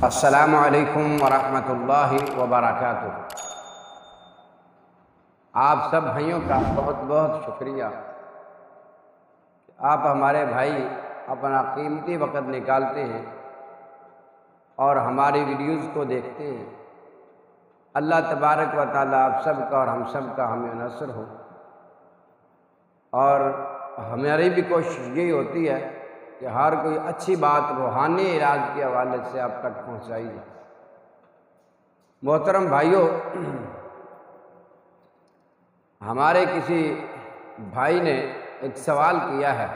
السلام علیکم ورحمۃ اللہ وبرکاتہ۔ آپ سب بھائیوں کا بہت بہت شکریہ کہ آپ ہمارے بھائی اپنا قیمتی وقت نکالتے ہیں اور ہماری ویڈیوز کو دیکھتے ہیں۔ اللہ تبارک و تعالیٰ آپ سب کا اور ہم سب کا ہمیں نصر ہو، اور ہماری بھی کوشش یہی ہوتی ہے کہ ہر کوئی اچھی بات روحانی علاج کے حوالے سے آپ تک پہنچائی جائے۔ محترم بھائیوں، ہمارے کسی بھائی نے ایک سوال کیا ہے،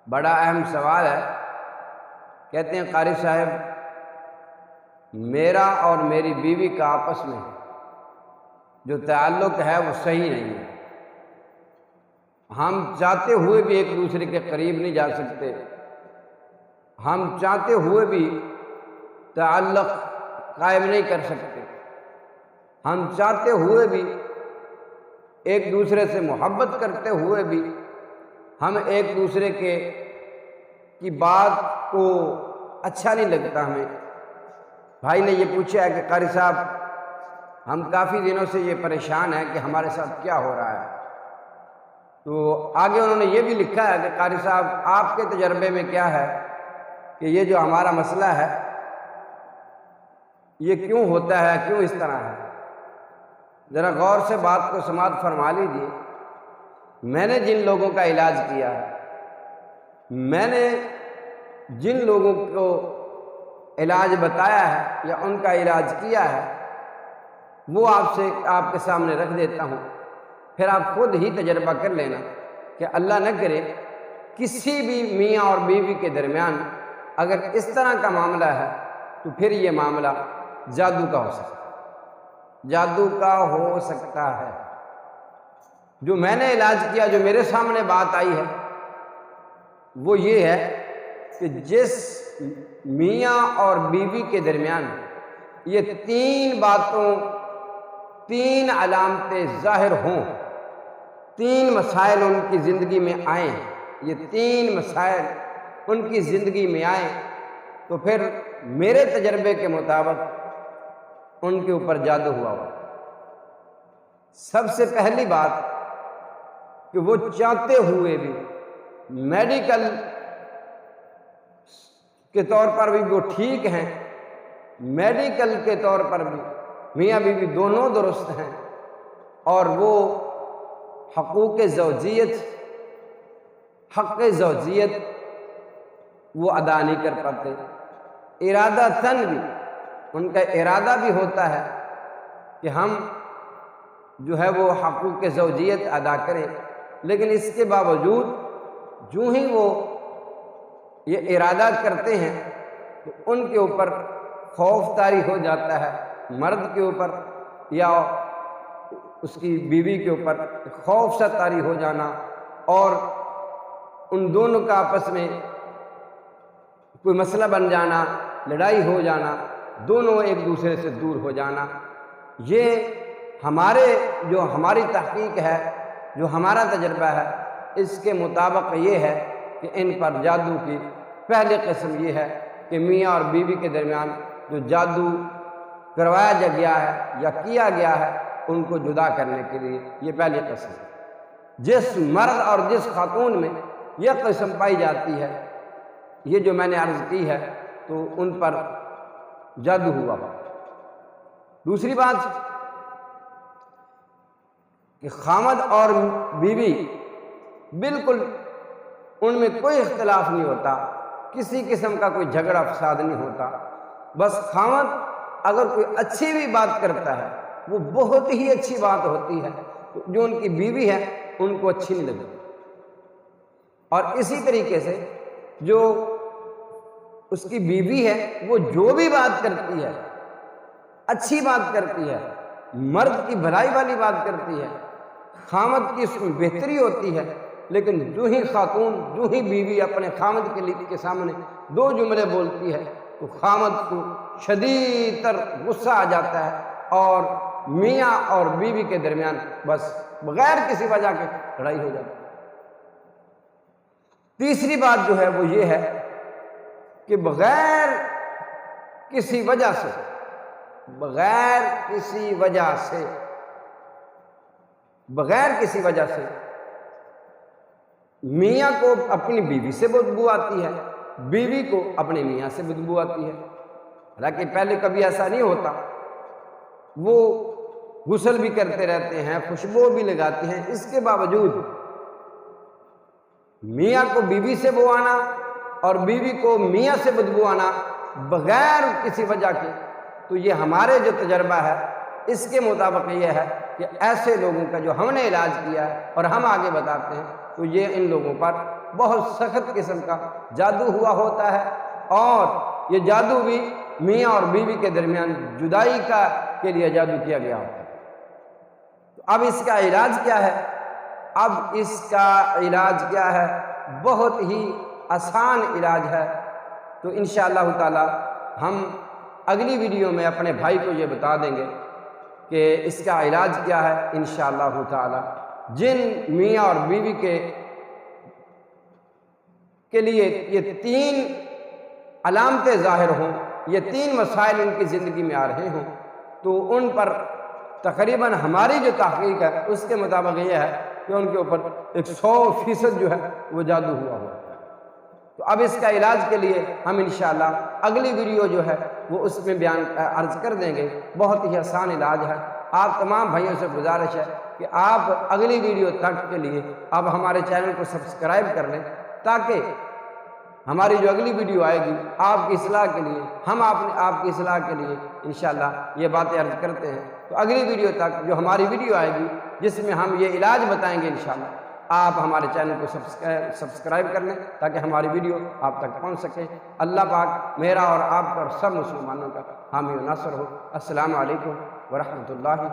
بڑا اہم سوال ہے۔ کہتے ہیں قاری صاحب، میرا اور میری بیوی کا آپس میں جو تعلق ہے وہ صحیح نہیں ہے۔ ہم چاہتے ہوئے بھی ایک دوسرے کے قریب نہیں جا سکتے، ہم چاہتے ہوئے بھی تعلق قائم نہیں کر سکتے، ہم چاہتے ہوئے بھی ایک دوسرے سے محبت کرتے ہوئے بھی ہم ایک دوسرے کی بات کو اچھا نہیں لگتا ہمیں۔ بھائی نے یہ پوچھا ہے کہ قاری صاحب، ہم کافی دنوں سے یہ پریشان ہیں کہ ہمارے ساتھ کیا ہو رہا ہے۔ تو آگے انہوں نے یہ بھی لکھا ہے کہ قاری صاحب، آپ کے تجربے میں کیا ہے کہ یہ جو ہمارا مسئلہ ہے یہ کیوں ہوتا ہے، کیوں اس طرح ہے؟ ذرا غور سے بات کو سماعت فرما لیجیے۔ میں نے جن لوگوں کا علاج کیا ہے، میں نے جن لوگوں کو علاج بتایا ہے یا ان کا علاج کیا ہے، وہ آپ کے سامنے رکھ دیتا ہوں، پھر آپ خود ہی تجربہ کر لینا کہ اللہ نہ کرے کسی بھی میاں اور بیوی کے درمیان اگر اس طرح کا معاملہ ہے تو پھر یہ معاملہ جادو کا ہو سکتا ہے، جادو کا ہو سکتا ہے۔ جو میں نے علاج کیا، جو میرے سامنے بات آئی ہے، وہ یہ ہے کہ جس میاں اور بیوی کے درمیان یہ تین باتوں، تین علامتیں ظاہر ہوں، تین مسائل ان کی زندگی میں آئیں، یہ تین مسائل ان کی زندگی میں آئیں، تو پھر میرے تجربے کے مطابق ان کے اوپر جادو ہوا ہوا۔ سب سے پہلی بات کہ وہ چاہتے ہوئے بھی، میڈیکل کے طور پر بھی وہ ٹھیک ہیں، میڈیکل کے طور پر بھی میاں بیوی دونوں درست ہیں، اور وہ حقوق زوجیت، حق زوجیت وہ ادا نہیں کر پاتے۔ ارادہ تن بھی، ان کا ارادہ بھی ہوتا ہے کہ ہم جو ہے وہ حقوق زوجیت ادا کریں، لیکن اس کے باوجود جو ہی وہ یہ ارادہ کرتے ہیں تو ان کے اوپر خوف طاری ہو جاتا ہے، مرد کے اوپر یا اس کی بیوی کے اوپر خوف سا طاری ہو جانا، اور ان دونوں کا آپس میں کوئی مسئلہ بن جانا، لڑائی ہو جانا، دونوں ایک دوسرے سے دور ہو جانا۔ یہ ہماری تحقیق ہے، جو ہمارا تجربہ ہے، اس کے مطابق یہ ہے کہ ان پر جادو کی پہلی قسم یہ ہے کہ میاں اور بیوی کے درمیان جو جادو کروایا گیا ہے یا کیا گیا ہے، ان کو جدا کرنے کے لیے یہ پہلی قسم ہے۔ جس مرد اور جس خاتون میں یہ قسم پائی جاتی ہے، یہ جو میں نے عرض کی ہے، تو ان پر جادو ہوا ہوا۔ دوسری بات کہ خامد اور بیوی بالکل ان میں کوئی اختلاف نہیں ہوتا، کسی قسم کا کوئی جھگڑا فساد نہیں ہوتا، بس خامد اگر کوئی اچھی بھی بات کرتا ہے وہ بہت ہی اچھی بات ہوتی ہے، جو ان کی بیوی ہے ان کو اچھی نہیں لگتی، اور اسی طریقے سے جو اس کی بیوی ہے وہ جو بھی بات کرتی ہے، اچھی بات کرتی ہے، مرد کی بھلائی والی بات کرتی ہے، خامد کی اس میں بہتری ہوتی ہے، لیکن جو ہی خاتون، جو ہی بیوی اپنے خامد کے سامنے دو جملے بولتی ہے تو خامد کو شدید تر غصہ آ جاتا ہے، اور میاں اور بیوی کے درمیان بس بغیر کسی وجہ کے لڑائی ہو جاتی ہے۔ تیسری بات جو ہے وہ یہ ہے کہ بغیر کسی وجہ سے، بغیر کسی وجہ سے، بغیر کسی وجہ سے میاں کو اپنی بیوی سے بدبو آتی ہے، بیوی کو اپنے میاں سے بدبو آتی ہے، حالانکہ پہلے کبھی ایسا نہیں ہوتا، وہ غسل بھی کرتے رہتے ہیں، خوشبو بھی لگاتے ہیں، اس کے باوجود میاں کو بیوی سے بو آنا اور بیوی کو میاں سے بدبو آنا بغیر کسی وجہ کے، تو یہ ہمارے جو تجربہ ہے اس کے مطابق یہ ہے کہ ایسے لوگوں کا جو ہم نے علاج کیا ہے اور ہم آگے بتاتے ہیں، تو یہ ان لوگوں پر بہت سخت قسم کا جادو ہوا ہوتا ہے، اور یہ جادو بھی میاں اور بیوی کے درمیان جدائی کے لیے جادو کیا گیا ہوتا ہے۔ تو اب اس کا علاج کیا ہے؟ اب اس کا علاج کیا ہے؟ بہت ہی آسان علاج ہے۔ تو انشاءاللہ تعالی ہم اگلی ویڈیو میں اپنے بھائی کو یہ بتا دیں گے کہ اس کا علاج کیا ہے انشاءاللہ تعالی۔ جن میاں اور بیوی کے لیے یہ 3 علامتیں ظاہر ہوں، یہ 3 مسائل ان کی زندگی میں آ رہے ہوں، تو ان پر تقریباً ہماری جو تحقیق ہے اس کے مطابق یہ ہے کہ ان کے اوپر 100% جو ہے وہ جادو ہوا ہے۔ تو اب اس کا علاج کے لیے ہم انشاءاللہ اگلی ویڈیو جو ہے وہ اس میں بیان عرض کر دیں گے۔ بہت ہی آسان علاج ہے۔ آپ تمام بھائیوں سے گزارش ہے کہ آپ اگلی ویڈیو تک کے لیے آپ ہمارے چینل کو سبسکرائب کر لیں، تاکہ ہماری جو اگلی ویڈیو آئے گی آپ کی اصلاح کے لیے، ہم آپ کی اصلاح کے لیے انشاءاللہ یہ باتیں عرض کرتے ہیں۔ تو اگلی ویڈیو تک جو ہماری ویڈیو آئے گی جس میں ہم یہ علاج بتائیں گے انشاءاللہ، آپ ہمارے چینل کو سبسکرائب کر لیں تاکہ ہماری ویڈیو آپ تک پہنچ سکے۔ اللہ پاک میرا اور آپ کا اور سب مسلمانوں کا حامی و ناصر ہو۔ السلام علیکم ورحمۃ اللہ۔